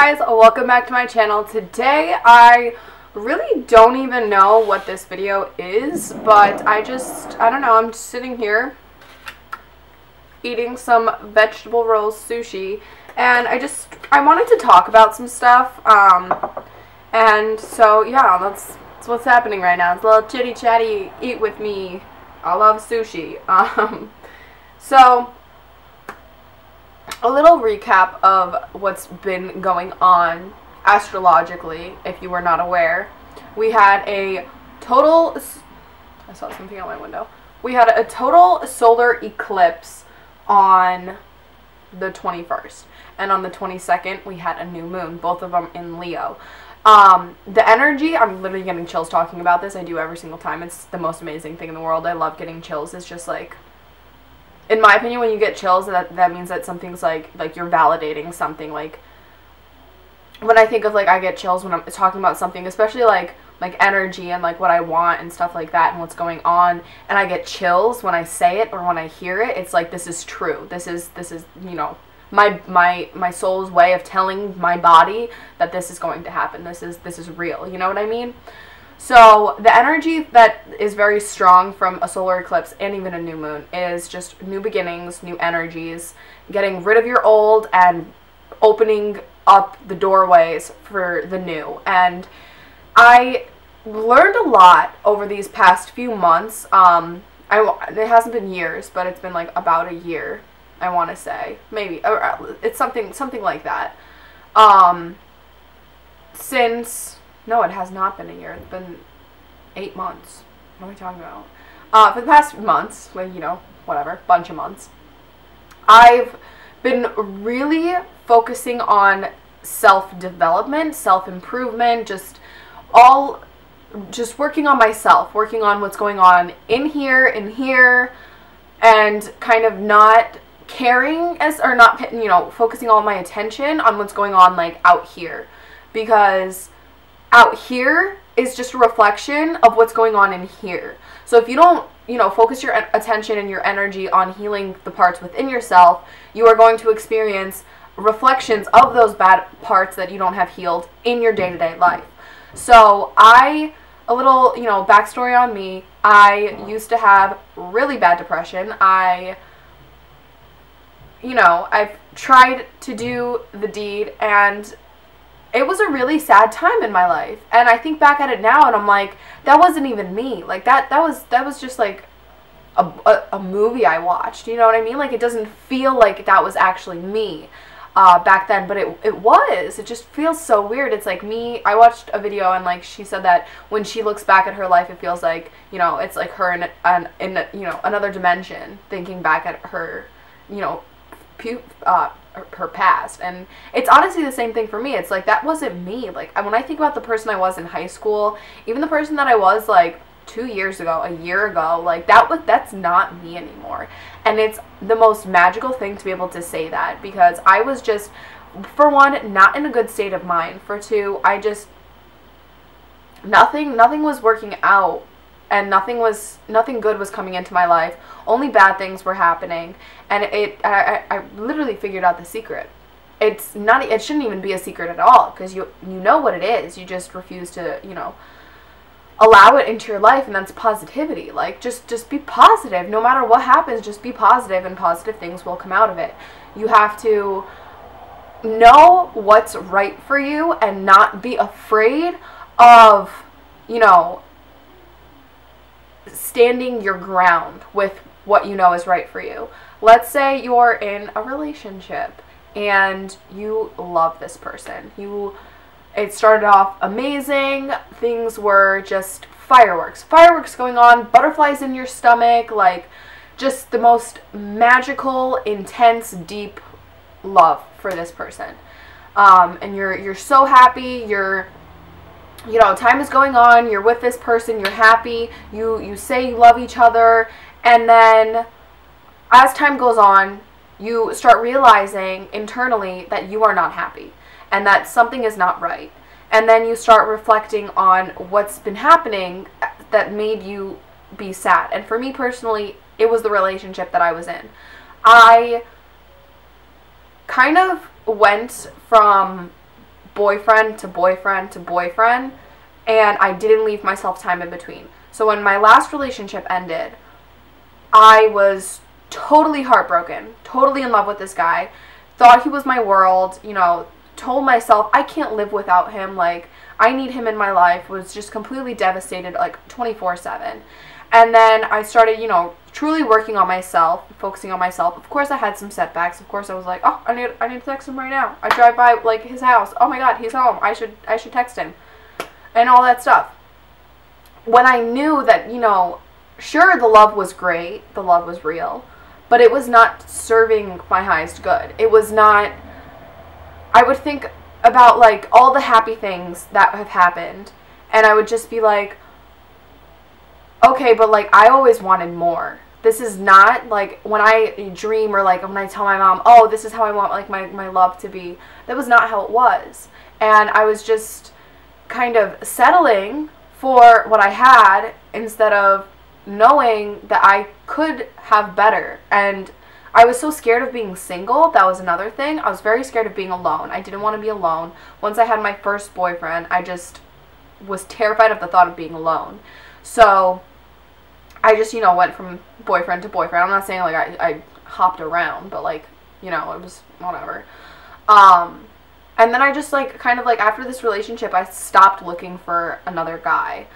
guys, welcome back to my channel. Today I really don't even know what this video is, but I don't know, I'm just sitting here eating some vegetable rolls sushi, and I wanted to talk about some stuff, and so yeah, that's what's happening right now. It's a little chitty chatty, eat with me, I love sushi. So a little recap of what's been going on astrologically, if you were not aware. We had a total, I saw something out my window. We had a total solar eclipse on the 21st. And on the 22nd, we had a new moon, both of them in Leo. The energy, I'm literally getting chills talking about this. I do every single time. It's the most amazing thing in the world. I love getting chills. It's just like, in my opinion, when you get chills, that means that something's like you're validating something. Like, when I think of, like, I get chills when I'm talking about something, especially like energy and like what I want and stuff like that and what's going on, and I get chills when I say it or when I hear it. It's like, this is true. This is, you know, my soul's way of telling my body that this is going to happen. This is real. You know what I mean? So the energy that is very strong from a solar eclipse and even a new moon is just new beginnings, new energies, getting rid of your old and opening up the doorways for the new. And I learned a lot over these past few months. It hasn't been years, but it's been like about a year, I want to say. Maybe. Or it's something like that. No, it has not been a year. It's been 8 months. What am I talking about? For the past months, like, you know, whatever, bunch of months, I've been really focusing on self-development, self-improvement, just working on myself, working on what's going on in here, and kind of not caring not, you know, focusing all my attention on what's going on, like, out here, because out here is just a reflection of what's going on in here. So if you don't, you know, focus your attention and your energy on healing the parts within yourself, you are going to experience reflections of those bad parts that you don't have healed in your day-to-day life. So a little, you know, backstory on me, I used to have really bad depression. I've tried to do the deed, and it was a really sad time in my life. And I think back at it now and I'm like, that wasn't even me. Like, that was just like a movie I watched, you know what I mean? Like, it doesn't feel like that was actually me back then, but it was. It just feels so weird. It's like me, I watched a video and, like, she said that when she looks back at her life, it feels like, you know, it's like her in you know, another dimension, thinking back at her, you know, her past. And it's honestly the same thing for me. It's like, that wasn't me. Like, when I think about the person I was in high school, even the person that I was like 2 years ago, a year ago, like, that's not me anymore. And it's the most magical thing to be able to say that, because I was just, for one, not in a good state of mind. For two, nothing was working out, and nothing good was coming into my life. Only bad things were happening, and I literally figured out the secret. It shouldn't even be a secret at all, because you know what it is. You just refuse to, you know, allow it into your life, and that's positivity. Like, just be positive. No matter what happens, just be positive, and positive things will come out of it. You have to know what's right for you and not be afraid of, you know, standing your ground with what you know is right for you. Let's say you're in a relationship and you love this person. It started off amazing. Things were just fireworks going on, butterflies in your stomach, like, just the most magical, intense, deep love for this person. And you're so happy. You know, time is going on, you're with this person, you're happy, you say you love each other, and then as time goes on, you start realizing internally that you are not happy, and that something is not right. And then you start reflecting on what's been happening that made you be sad. And for me personally, it was the relationship that I was in. I kind of went from boyfriend to boyfriend to boyfriend, and I didn't leave myself time in between. So when my last relationship ended, I was totally heartbroken, totally in love with this guy, thought he was my world, you know, told myself I can't live without him, like, I need him in my life, was just completely devastated, like, 24/7. And then I started, you know, truly working on myself, focusing on myself. Of course, I had some setbacks. Of course, I was like, oh, I need to text him right now. I drive by, like, his house. Oh my God, he's home. I should text him, and all that stuff. When I knew that, you know, sure, the love was great, the love was real, but it was not serving my highest good. It was not. I would think about, like, all the happy things that have happened, and I would just be like, okay, but, like, I always wanted more. This is not, like, when I dream or, like, when I tell my mom, oh, this is how I want, like, my love to be. That was not how it was. And I was just kind of settling for what I had instead of knowing that I could have better. And I was so scared of being single. That was another thing. I was very scared of being alone. I didn't want to be alone. Once I had my first boyfriend, I just was terrified of the thought of being alone. So I just, you know, went from boyfriend to boyfriend. I'm not saying, like, I hopped around, but, like, you know, it was whatever. And then I just, like, kind of, like, after this relationship, I stopped looking for another guy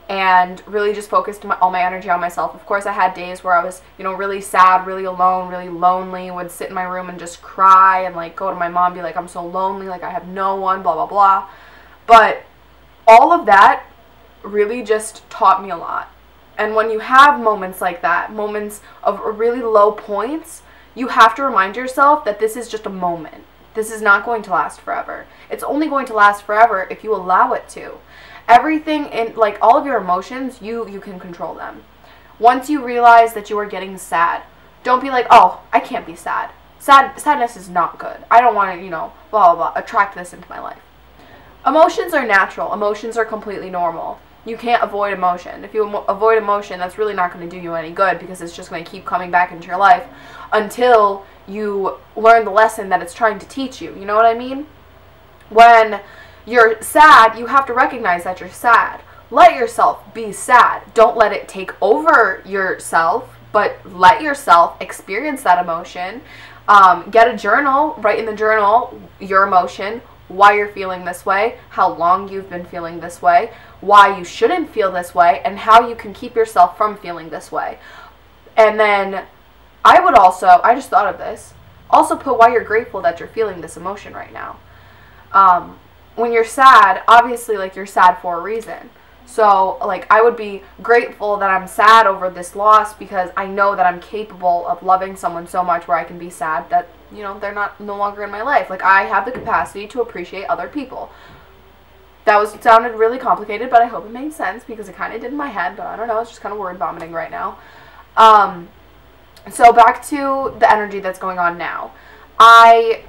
and really just focused all my energy on myself. Of course, I had days where I was, you know, really sad, really alone, really lonely, would sit in my room and just cry and, like, go to my mom and be like, I'm so lonely, like, I have no one, blah, blah, blah. But all of that really just taught me a lot. And when you have moments like that, moments of really low points, you have to remind yourself that this is just a moment. This is not going to last forever. It's only going to last forever if you allow it to. Everything in, like, all of your emotions, you can control them. Once you realize that you are getting sad, don't be like, oh, I can't be sad. Sadness is not good. I don't want to, you know, blah, blah, blah, attract this into my life. Emotions are natural. Emotions are completely normal. You can't avoid emotion. If you avoid emotion, that's really not going to do you any good because it's just going to keep coming back into your life until you learn the lesson that it's trying to teach you. You know what I mean? When you're sad, you have to recognize that you're sad. Let yourself be sad. Don't let it take over yourself, but let yourself experience that emotion. Get a journal, write in the journal your emotion, why you're feeling this way, how long you've been feeling this way, why you shouldn't feel this way, and how you can keep yourself from feeling this way. And then I would also, I just thought of this, also put why you're grateful that you're feeling this emotion right now. When you're sad, obviously, like, you're sad for a reason. So, like, I would be grateful that I'm sad over this loss because I know that I'm capable of loving someone so much where I can be sad that, you know, they're no longer in my life. Like, I have the capacity to appreciate other people. That sounded really complicated, but I hope it made sense because it kind of did in my head, but I don't know, it's just kind of word vomiting right now. So back to the energy that's going on now. I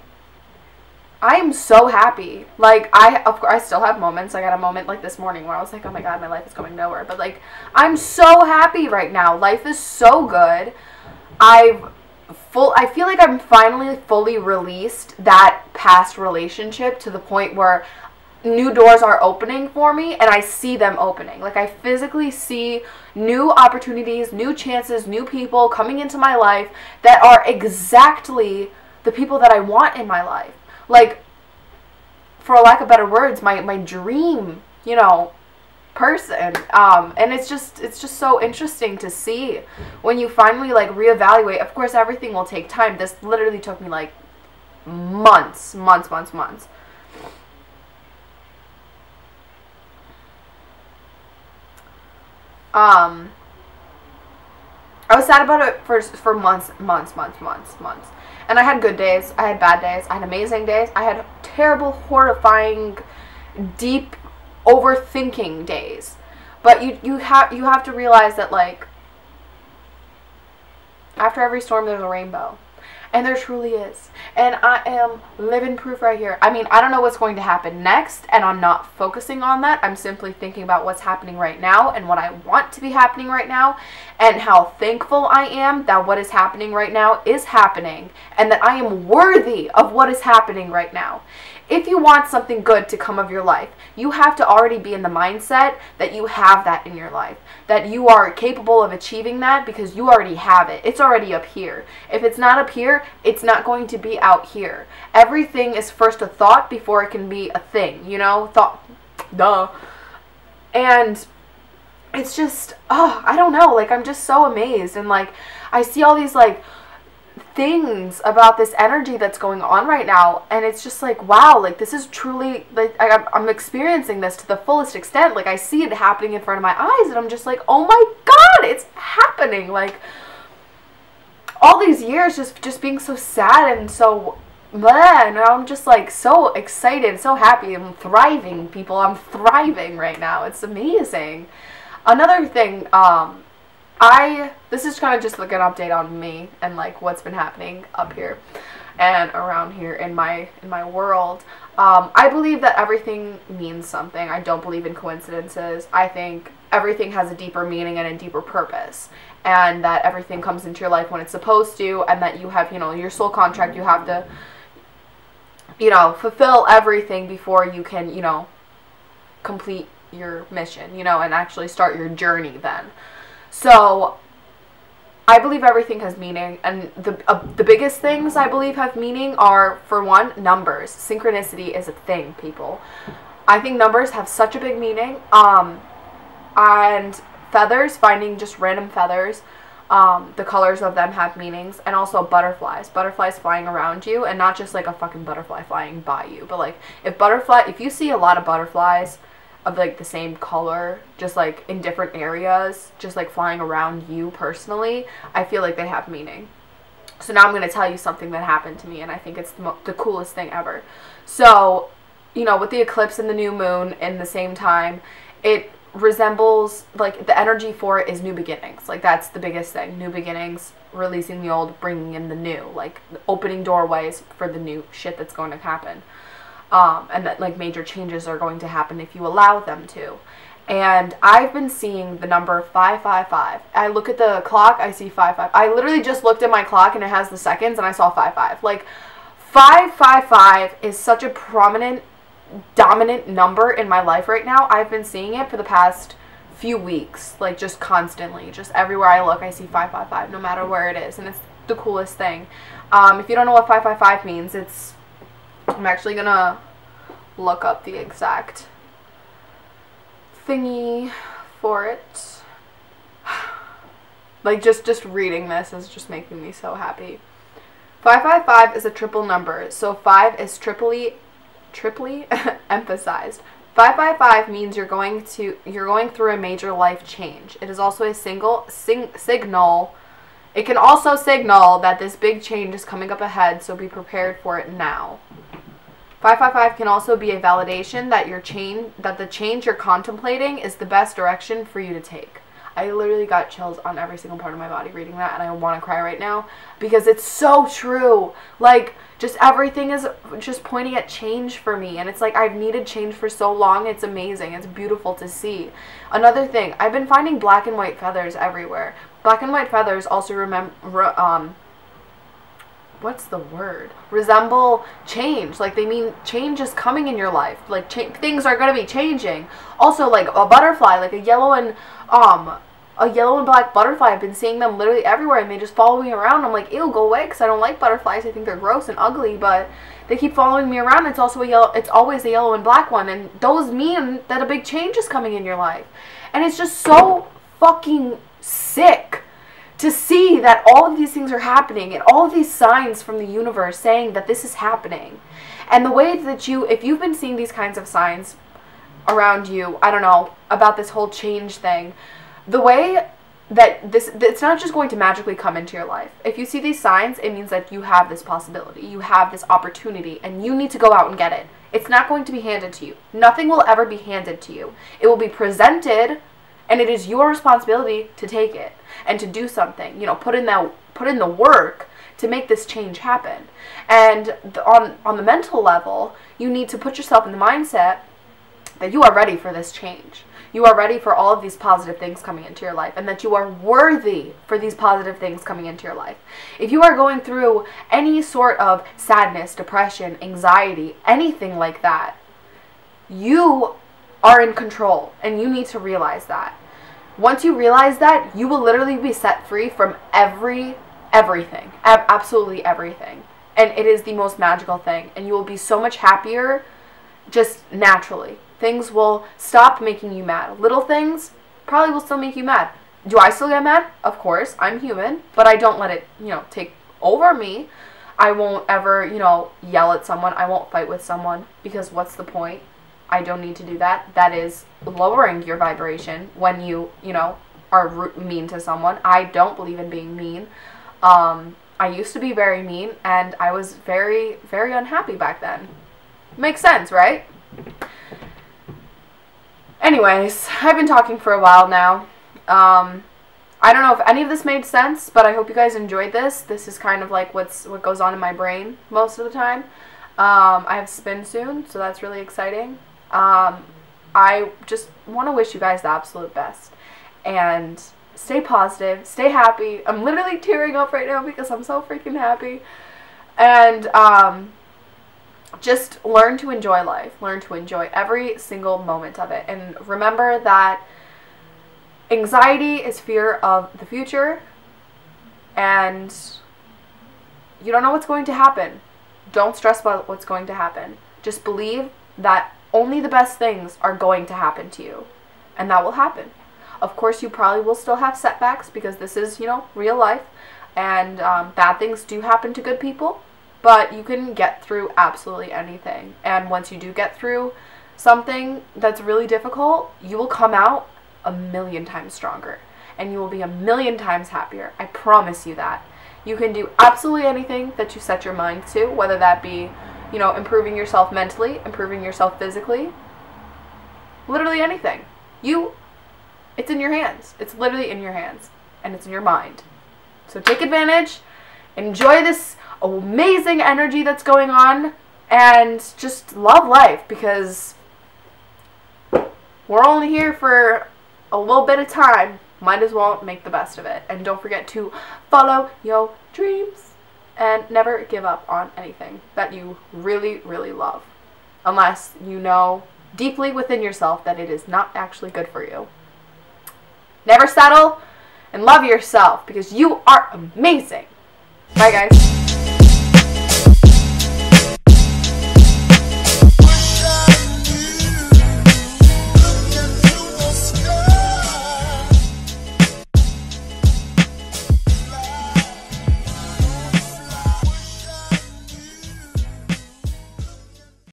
am so happy. Like, of course, I still have moments. I got a moment like this morning where I was like, oh my God, my life is going nowhere. But, like, I'm so happy right now. Life is so good. I feel like I'm finally fully released that past relationship to the point where new doors are opening for me and I see them opening. Like, I physically see new opportunities, new chances, new people coming into my life that are exactly the people that I want in my life. Like, for lack of better words, my dream, you know, person. And it's just so interesting to see when you finally, like, reevaluate. Of course, everything will take time. This literally took me, like, months. I was sad about it for months. And I had good days, I had bad days, I had amazing days, I had terrible, horrifying, deep, overthinking days. But you have to realize that, like, after every storm there's a rainbow. And there truly is. And I am living proof right here. I mean, I don't know what's going to happen next, and I'm not focusing on that. I'm simply thinking about what's happening right now and what I want to be happening right now, and how thankful I am that what is happening right now is happening, and that I am worthy of what is happening right now. if you want something good to come of your life, you have to already be in the mindset that you have that in your life, that you are capable of achieving that because you already have it. It's already up here. If it's not up here, it's not going to be out here. Everything is first a thought before it can be a thing, you know? Thought, duh. And it's just, oh, I don't know, like, I'm just so amazed. And, like, I see all these, like, things about this energy that's going on right now, and it's just like, wow, like, this is truly, like, I'm experiencing this to the fullest extent. Like, I see it happening in front of my eyes, and I'm just like, oh my god, it's happening. Like, all these years just being so sad and so bleh, and now I'm just like so excited, so happy. I'm thriving, people. I'm thriving right now. It's amazing. Another thing, this is kind of just like an update on me and like what's been happening up here and around here in my world. I believe that everything means something. I don't believe in coincidences. I think everything has a deeper meaning and a deeper purpose, and that everything comes into your life when it's supposed to, and that you have, you know, your soul contract. You have to, you know, fulfill everything before you can, you know, complete your mission, you know, and actually start your journey then. So I believe everything has meaning, and the biggest things I believe have meaning are, for one, numbers. Synchronicity is a thing, people. I think numbers have such a big meaning. And feathers, finding just random feathers, the colors of them have meanings. And also butterflies flying around you, and not just like a fucking butterfly flying by you, but like if you see a lot of butterflies of like the same color, just like in different areas, just like flying around you personally, I feel like they have meaning. So now I'm going to tell you something that happened to me, and I think it's the coolest thing ever. So, you know, with the eclipse and the new moon in the same time, it resembles, like, the energy for it is new beginnings. Like, that's the biggest thing. New beginnings, releasing the old, bringing in the new, like opening doorways for the new shit that's going to happen. And that, like, major changes are going to happen if you allow them to. And I've been seeing the number 555. I look at the clock, I see 55. I literally just looked at my clock and it has the seconds, and I saw 55. Like, 555 is such a prominent, dominant number in my life right now. I've been seeing it for the past few weeks, like, just constantly. Just everywhere I look, I see 555, no matter where it is, and it's the coolest thing. If you don't know what 555 means, it's... I'm actually gonna look up the exact thingy for it. Like, just reading this is just making me so happy. 555 is a triple number, so 5 is triply emphasized. 555 means you're going through a major life change. It is also a signal. It can also signal that this big change is coming up ahead, so be prepared for it now. 555 can also be a validation that the change you're contemplating is the best direction for you to take. I literally got chills on every single part of my body reading that, and I want to cry right now because it's so true. Like, just everything is just pointing at change for me, and it's like I've needed change for so long. It's amazing. It's beautiful to see. Another thing, I've been finding black and white feathers everywhere. Black and white feathers also what's the word? Resemble change. Like, they mean change is coming in your life. Like, things are going to be changing. Also, like, a butterfly, like a yellow and black butterfly. I've been seeing them literally everywhere, and they just follow me around. I'm like, ew, go away, because I don't like butterflies. I think they're gross and ugly, but they keep following me around. It's also it's always a yellow and black one, and those mean that a big change is coming in your life. And it's just so fucking sick to see that all of these things are happening, and all of these signs from the universe saying that this is happening. And the way that if you've been seeing these kinds of signs around you, I don't know, about this whole change thing, the way that it's not just going to magically come into your life. If you see these signs, it means that you have this possibility, you have this opportunity, and you need to go out and get it. It's not going to be handed to you. Nothing will ever be handed to you. It will be presented, and it is your responsibility to take it and to do something. You know, put in the work to make this change happen. And on the mental level, you need to put yourself in the mindset that you are ready for this change. you are ready for all of these positive things coming into your life, and that you are worthy for these positive things coming into your life. If you are going through any sort of sadness, depression, anxiety, anything like that, you are in control, and you need to realize that. Once you realize that, you will literally be set free from everything, absolutely everything. And it is the most magical thing, and you will be so much happier just naturally. Things will stop making you mad. Little things probably will still make you mad. Do I still get mad? Of course, I'm human, but I don't let it, take over me. I won't ever, yell at someone. I won't fight with someone, because what's the point? I don't need to do that. That is lowering your vibration when you, are mean to someone. I don't believe in being mean. I used to be very mean, and I was very, very unhappy back then. Makes sense, right? Anyways, I've been talking for a while now. I don't know if any of this made sense, but I hope you guys enjoyed this. This is kind of like what goes on in my brain most of the time. I have spin soon, so that's really exciting. I just want to wish you guys the absolute best. And stay positive, stay happy. I'm literally tearing up right now because I'm so freaking happy. And just learn to enjoy life. Learn to enjoy every single moment of it. And remember that anxiety is fear of the future, and you don't know what's going to happen. Don't stress about what's going to happen. Just believe that only the best things are going to happen to you, and that will happen. Of course, you probably will still have setbacks, because this is, real life, and bad things do happen to good people, but you can get through absolutely anything. And once you do get through something that's really difficult, you will come out 1,000,000 times stronger, and you will be 1,000,000 times happier. I promise you that. You can do absolutely anything that you set your mind to, whether that be, improving yourself mentally, improving yourself physically, literally anything. It's in your hands. It's literally in your hands, and it's in your mind. So take advantage, enjoy this amazing energy that's going on, and just love life, because we're only here for a little bit of time. Might as well make the best of it. And don't forget to follow your dreams and never give up on anything that you really, really love, unless you know deeply within yourself that it is not actually good for you. Never settle, and love yourself, because you are amazing. Bye, guys.